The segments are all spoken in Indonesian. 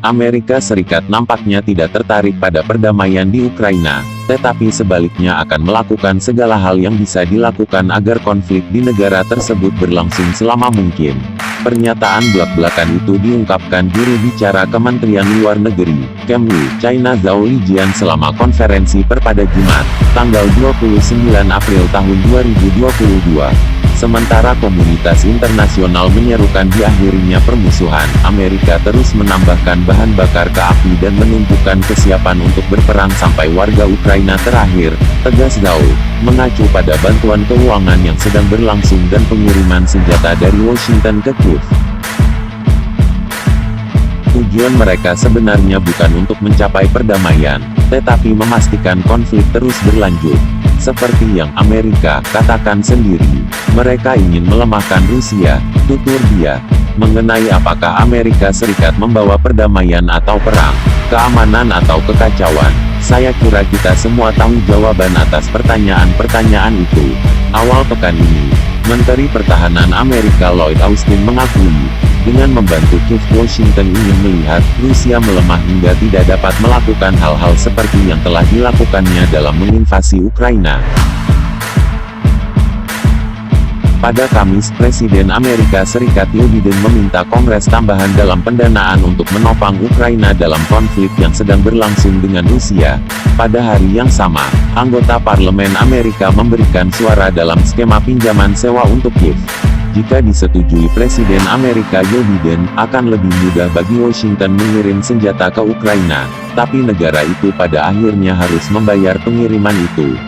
Amerika Serikat nampaknya tidak tertarik pada perdamaian di Ukraina, tetapi sebaliknya akan melakukan segala hal yang bisa dilakukan agar konflik di negara tersebut berlangsung selama mungkin. Pernyataan belak-belakan itu diungkapkan juru bicara Kementerian Luar Negeri, Kemlu, China Zhao Lijian selama konferensi per pada Jumat, tanggal 29 April tahun 2022. Sementara komunitas internasional menyerukan diakhirinya permusuhan, Amerika terus menambahkan bahan bakar ke api dan menunjukkan kesiapan untuk berperang sampai warga Ukraina terakhir, tegas Zhao, mengacu pada bantuan keuangan yang sedang berlangsung dan pengiriman senjata dari Washington ke Kiev. Tujuan mereka sebenarnya bukan untuk mencapai perdamaian, tetapi memastikan konflik terus berlanjut. Seperti yang Amerika katakan sendiri, mereka ingin melemahkan Rusia, tutur dia. Mengenai apakah Amerika Serikat membawa perdamaian atau perang, keamanan atau kekacauan, saya kira kita semua tahu jawaban atas pertanyaan-pertanyaan itu. Awal pekan ini, Menteri Pertahanan Amerika Lloyd Austin mengakui, dengan membantu Kiev, Washington ingin melihat Rusia melemah hingga tidak dapat melakukan hal-hal seperti yang telah dilakukannya dalam menginvasi Ukraina. Pada Kamis, Presiden Amerika Serikat Joe Biden meminta Kongres tambahan dalam pendanaan untuk menopang Ukraina dalam konflik yang sedang berlangsung dengan Rusia. Pada hari yang sama, anggota Parlemen Amerika memberikan suara dalam skema pinjaman sewa untuk Kiev. Jika disetujui Presiden Amerika Joe Biden, akan lebih mudah bagi Washington mengirim senjata ke Ukraina, tapi negara itu pada akhirnya harus membayar pengiriman itu.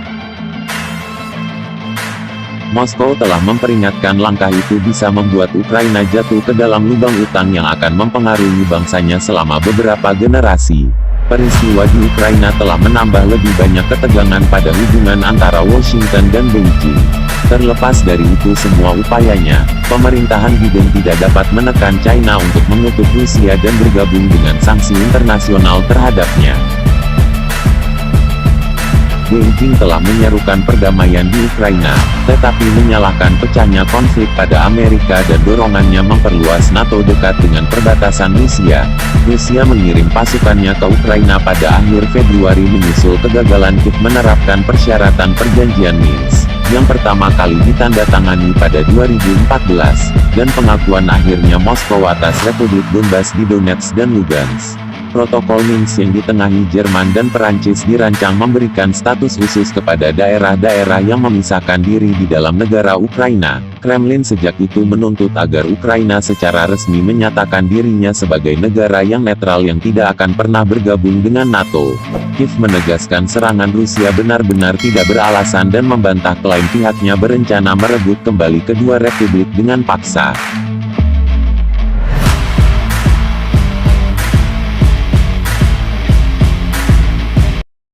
Moskow telah memperingatkan langkah itu bisa membuat Ukraina jatuh ke dalam lubang utang yang akan mempengaruhi bangsanya selama beberapa generasi. Peristiwa di Ukraina telah menambah lebih banyak ketegangan pada hubungan antara Washington dan Beijing. Terlepas dari itu semua upayanya, pemerintahan Biden tidak dapat menekan China untuk mengutuk Rusia dan bergabung dengan sanksi internasional terhadapnya. Beijing telah menyerukan perdamaian di Ukraina, tetapi menyalahkan pecahnya konflik pada Amerika dan dorongannya memperluas NATO dekat dengan perbatasan Rusia. Rusia mengirim pasukannya ke Ukraina pada akhir Februari menyusul kegagalan Kiev menerapkan persyaratan perjanjian Minsk, yang pertama kali ditandatangani pada 2014, dan pengakuan akhirnya Moskow atas Republik Donbas di Donetsk dan Lugansk. Protokol Minsk yang ditengahi Jerman dan Perancis dirancang memberikan status khusus kepada daerah-daerah yang memisahkan diri di dalam negara Ukraina. Kremlin sejak itu menuntut agar Ukraina secara resmi menyatakan dirinya sebagai negara yang netral yang tidak akan pernah bergabung dengan NATO. Kiev menegaskan serangan Rusia benar-benar tidak beralasan dan membantah klaim pihaknya berencana merebut kembali kedua republik dengan paksa.